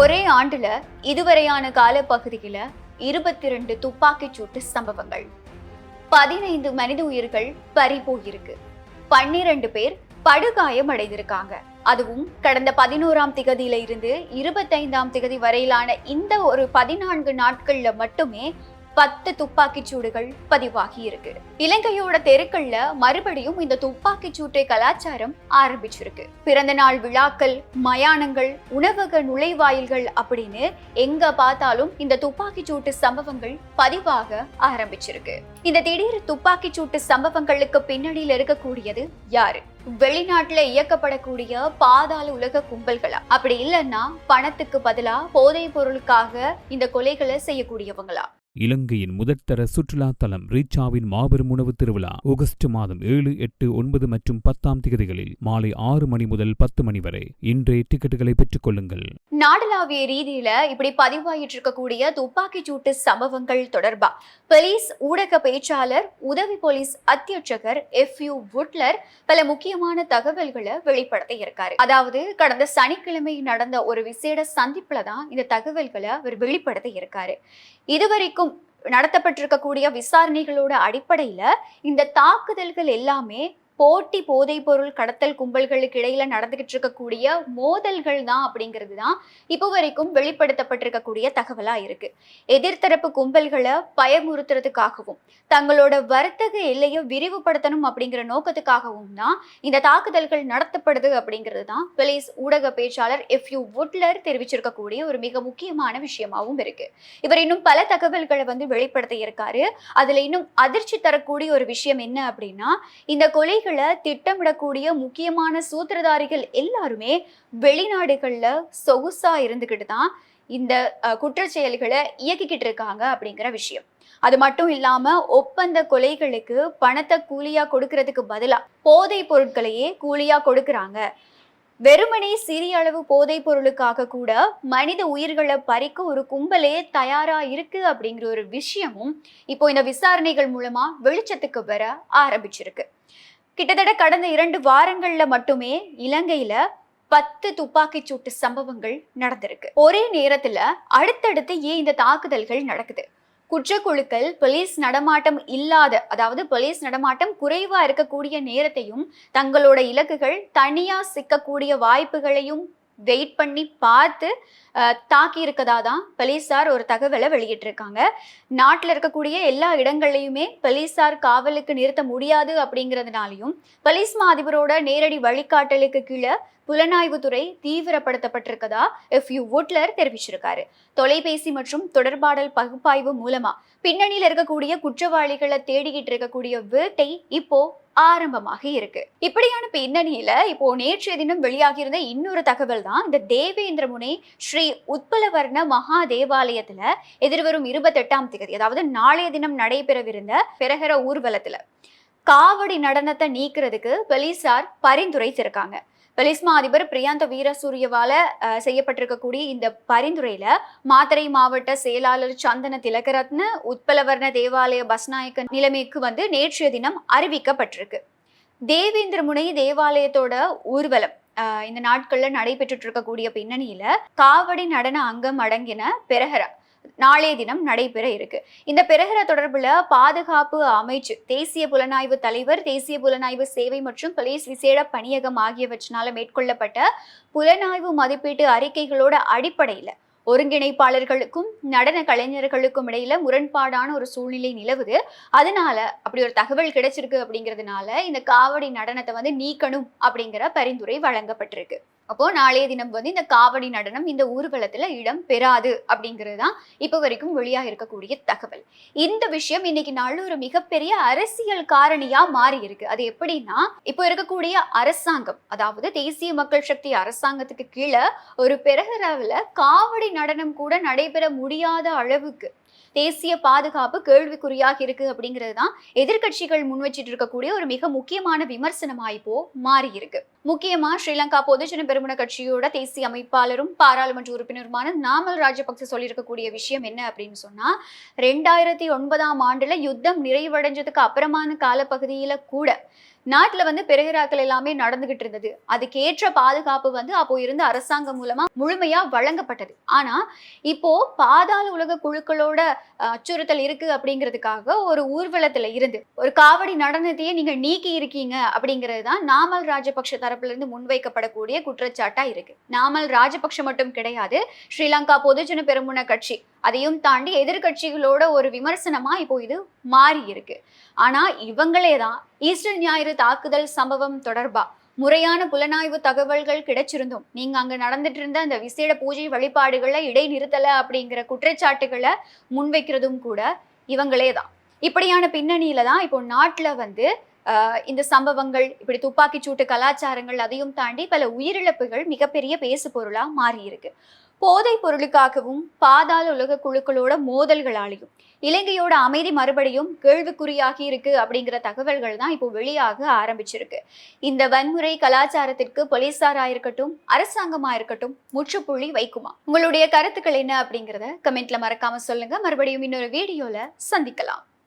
ஒரே ஆண்டுல இதுவரையான காலப்பகுதியில 22 துப்பாக்கிச் சூட்டு சம்பவங்கள், 15 மனித உயிர்கள் பறி போயிருக்கு, 12 பேர் படுகாயம் அடைந்திருக்காங்க. அதுவும் கடந்த 11ஆம் திகதியில இருந்து 25ஆம் திகதி வரையிலான இந்த ஒரு 14 நாட்கள்ல மட்டுமே 10 துப்பாக்கிச் சூடுகள் பதிவாகி இருக்கு. இலங்கையோட தெருக்கள்ல மறுபடியும் இந்த துப்பாக்கிச் சூட்டை கலாச்சாரம் ஆரம்பிச்சிருக்கு. பிறந்த நாள் விழாக்கள், மயானங்கள், உணவக நுழைவாயில்கள் அப்படின்னு எங்க பார்த்தாலும் இந்த துப்பாக்கிச் சூட்டு சம்பவங்கள் பதிவாக ஆரம்பிச்சிருக்கு. இந்த திடீர் துப்பாக்கிச் சூட்டு சம்பவங்களுக்கு பின்னணியில் இருக்கக்கூடியது யாரு? வெளிநாட்டுல இயக்கப்படக்கூடிய பாதாள உலக கும்பல்களா? அப்படி இல்லைன்னா பணத்துக்கு பதிலா போதைப் பொருளுக்காக இந்த கொலைகளை செய்யக்கூடியவங்களா? இலங்கையின் முதற்தர சுற்றுலா தலம் ரீச்சாவின் மாபெரும் உணவு திருவிழா ஆகஸ்ட் மாதம் 7, 8, 9 மற்றும் 10ஆம் திகதிகளில் மாலை 6 மணி முதல் 10 மணி வரை இன்றைய டிக்கெட்டுகளை பெற்றுக் கொள்ளுங்கள். நாடளாவிய ரீதியில இப்படி பதிவாயிட்டு இருக்கக்கூடிய துப்பாக்கிச் சூட்டு சம்பவங்கள் தொடர்பா போலீஸ் ஊடக பேச்சாளர், உதவி போலீஸ் அத்தியட்சகர் FU வுட்லர் பல முக்கியமான தகவல்களை வெளிப்படுத்த இருக்காரு. அதாவது கடந்த சனிக்கிழமை நடந்த ஒரு விசேட சந்திப்புல தான் இந்த தகவல்களை அவர் வெளிப்படுத்த இருக்காரு. இதுவரைக்கும் நடத்தப்பட்டிருக்கக்கூடிய விசாரணைகளோட அடிப்படையில இந்த தாக்குதல்கள் எல்லாமே போட்டி போதைப் பொருள் கடத்தல் கும்பல்களுக்கு இடையில நடந்துகிட்டு இருக்கக்கூடிய மோதல்கள் தான் அப்படிங்கிறது தான் இப்போ வரைக்கும் வெளிப்படுத்தப்பட்டிருக்கக்கூடிய தகவலா இருக்கு. எதிர்த்தரப்பு கும்பல்களை பயமுறுத்துறதுக்காகவும் தங்களோட வர்த்தக எல்லையை விரிவுபடுத்தணும் அப்படிங்கிற நோக்கத்துக்காகவும் தான் இந்த தாக்குதல்கள் நடத்தப்படுது அப்படிங்கிறது தான் போலீஸ் ஊடக பேச்சாளர் FU வுட்லர் தெரிவிச்சிருக்கக்கூடிய ஒரு மிக முக்கியமான விஷயமாவும் இருக்கு. இவர் இன்னும் பல தகவல்களை வெளிப்படுத்த இருக்காரு. அதுல இன்னும் அதிர்ச்சி தரக்கூடிய ஒரு விஷயம் என்ன அப்படின்னா, இந்த கொலை திட்டமிடக்கூடிய முக்கியமான சூத்திரதாரிகள் எல்லாருமே வெளிநாடுகள்ல சொகுசா இருந்துகிட்டு தான் இந்த குற்றச்செயல்களை இயக்கிக்கிட்டு இருக்காங்க அப்படிங்கிற விஷயம். அது மட்டும் இல்லாம ஒப்பந்த கொலைகளுக்கு பணத்தை கூலியா கொடுக்கறதுக்கு பதிலா போதைப் பொருட்களையே கூலியா கொடுக்கறாங்க. வெறுமனே சிறிய அளவு போதைப் பொருளுக்காக கூட மனித உயிர்களை பறிக்க ஒரு கும்பலே தயாரா இருக்கு அப்படிங்கிற ஒரு விஷயமும் இப்போ இந்த விசாரணைகள் மூலமா வெளிச்சத்துக்கு வர ஆரம்பிச்சிருக்கு. கிட்டத்தட்ட கடந்த 2 வாரங்கள்ல மட்டுமே இலங்கையில 10 துப்பாக்கிச் சூட்டு சம்பவங்கள் நடந்திருக்கு. ஒரே நேரத்துல அடுத்தடுத்து ஏன் இந்த தாக்குதல்கள் நடக்குது? குற்றக்குழுக்கள் போலீஸ் நடமாட்டம் இல்லாத, அதாவது போலீஸ் நடமாட்டம் குறைவா இருக்கக்கூடிய நேரத்தையும் தங்களோட இலக்குகள் தனியா சிக்கக்கூடிய வாய்ப்புகளையும் வெயிட் பண்ணி பார்த்து தாக்கி இருக்கதா தான் போலீசார் ஒரு தகவலை வெளியிட்டிருக்காங்க. நாட்டில் இருக்கக்கூடிய எல்லா இடங்களையுமே போலீசார் காவலுக்கு நிறுத்த முடியாது அப்படிங்கிறதுனாலையும் போலீஸ் அதிபரோட நேரடி வழிகாட்டலுக்கு கீழே புலனாய்வுத்துறை தீவிரப்படுத்தப்பட்டிருக்கதா FU வுட்லர் தெரிவிச்சிருக்காரு. தொலைபேசி மற்றும் தொடர்பாடல் பகுப்பாய்வு மூலமா பின்னணியில் இருக்கக்கூடிய குற்றவாளிகளை தேடிக்கிட்டு இருக்கக்கூடிய வேட்டை இப்போ ஆரம்பமாக இருக்கு. இப்படியான பின்னணியில இப்போ நேற்றைய தினம் வெளியாகியிருந்த இன்னொரு தகவல் தான் இந்த தேவேந்திரமுனை ஸ்ரீ உத்பலவர்ண மகா தேவாலயத்துல எதிர்வரும் 28ஆம் திகதி, அதாவது நாளைய தினம் நடைபெறவிருந்த பெரஹர ஊர்வலத்துல காவடி நடனத்தை நீக்கிறதுக்கு போலீசார் பரிந்துரைத்திருக்காங்க. போலீஸ் அதிபர் பிரியாந்த வீரசூரியவால செய்யப்பட்டிருக்கக்கூடிய இந்த பரிந்துரையில மாத்தறை மாவட்ட செயலாளர் சந்தன திலகரத்ன உத்பலவர்ண தேவாலய பஸ்நாயக்க நிலைமைக்கு நேற்றைய தினம் அறிவிக்கப்பட்டிருக்கு. தேவேந்திரமுனை தேவாலயத்தோட ஊர்வலம் இந்த நாட்கள்ல நடைபெற்று இருக்கக்கூடிய பின்னணியில காவடி நடன அங்கம் அடங்கின பெரஹரா நாளைய தினம் நடைபெற இருக்கு. இந்த பெரஹர தொடர்புல பாதுகாப்பு அமைச்சு, தேசிய புலனாய்வு தலைவர், தேசிய புலனாய்வு சேவை மற்றும் போலீஸ் விசேட பணியகம் ஆகியவற்றினால மேற்கொள்ளப்பட்ட புலனாய்வு மதிப்பீட்டு அறிக்கைகளோட அடிப்படையில ஒருங்கிணைப்பாளர்களுக்கும் நடன கலைஞர்களுக்கும் இடையில முரண்பாடான ஒரு சூழ்நிலை நிலவுது. அதனால அப்படி ஒரு தகவல் கிடைச்சிருக்கு அப்படிங்கிறதுனால இந்த காவடி நடனத்தை நீக்கணும் அப்படிங்கிற பரிந்துரை வழங்கப்பட்டிருக்கு. அப்போ நாளைய தினம் இந்த காவடி நடனம் இந்த ஊர்வலத்துல இடம் பெறாது அப்படிங்கிறது தான் இப்போ வரைக்கும் வெளியா இருக்கக்கூடிய தகவல். இந்த விஷயம் இன்னைக்கு நாள் ஒரு மிகப்பெரிய அரசியல் காரணியா மாறி இருக்கு. அது எப்படின்னா, இப்போ இருக்கக்கூடிய அரசாங்கம், அதாவது தேசிய மக்கள் சக்தி அரசாங்கத்துக்கு கீழே ஒரு பெரஹராவில் காவடி நடனம் கூட நடைபெற முடியாத அளவுக்கு தேசிய பாதுகாப்பு கேள்விக்குறியாக இருக்கு அப்படிங்கிறது தான் எதிர்கட்சிகள் முன்வச்சிட்டு இருக்கக்கூடிய ஒரு மிக முக்கியமான விமர்சனமா இப்போ மாறி இருக்கு. முக்கியமா ஸ்ரீலங்கா பொதுஜன பெருமுன கட்சியோட தேசிய அமைப்பாளரும் பாராளுமன்ற உறுப்பினருமான நாமல் ராஜபக்ச சொல்லியிருக்கக்கூடிய விஷயம் என்ன அப்படின்னு சொன்னா, 2009ஆம் ஆண்டுல யுத்தம் நிறைவடைஞ்சதுக்கு அப்புறமான காலப்பகுதியில கூட நாட்டுல பெருகிராக்கள் எல்லாமே நடந்துகிட்டு இருந்தது. அதுக்கேற்ற பாதுகாப்பு அப்போ இருந்த அரசாங்கம் மூலமா முழுமையா வழங்கப்பட்டது. ஆனா இப்போ பாதாள உலக குழுக்களோட அச்சுறுத்தல் இருக்கு அப்படிங்கிறதுக்காக ஒரு ஊர்வலத்துல இருந்து ஒரு காவடி நடனத்தையே நீங்க நீக்கி இருக்கீங்க அப்படிங்கிறது தான் நாமல் ராஜபக்ஷ தரப்புல இருந்து முன்வைக்கப்படக்கூடிய குற்றச்சாட்டா இருக்கு. நாமல் ராஜபக்ஷ மட்டும் கிடையாது, ஸ்ரீலங்கா பொதுஜன பெரமுன கட்சி அதையும் தாண்டி எதிர்கட்சிகளோட ஒரு விமர்சனமா இப்போ இது மாறி இருக்கு. ஆனா இவங்களே தான் ஈஸ்டர் ஞாயிறு தாக்குதல் சம்பவம் தொடர்பா முறையான புலனாய்வு தகவல்கள் கிடைச்சிருந்தும் நீங்க அங்க நடந்துட்டு இருந்த அந்த விசேட பூஜை வழிபாடுகளை இடைநிறுத்தல அப்படிங்கிற குற்றச்சாட்டுகளை முன்வைக்கிறதும் கூட இவங்களே தான். இப்படியான பின்னணியில தான் இப்போ நாட்டுல இந்த சம்பவங்கள், இப்படி துப்பாக்கி சூட்டு கலாச்சாரங்கள் அதையும் தாண்டி பல உயிரிழப்புகள் மிகப்பெரிய பேசு பொருளா மாறி இருக்கு. போதைப் பொருளுக்காகவும் பாதாள உலக குழுக்களோட மோதல்களாலையும் இலங்கையோட அமைதி மறுபடியும் கேள்விக்குறியாகி இருக்கு அப்படிங்கிற தகவல்கள் தான் இப்போ வெளியாக ஆரம்பிச்சிருக்கு. இந்த வன்முறை கலாச்சாரத்திற்கு போலீசாரா இருக்கட்டும், அரசாங்கமா இருக்கட்டும் முற்றுப்புள்ளி வைக்குமா? உங்களுடைய கருத்துக்கள் என்ன அப்படிங்கிறத கமெண்ட்ல மறக்காம சொல்லுங்க. மறுபடியும் இன்னொரு வீடியோல சந்திக்கலாம்.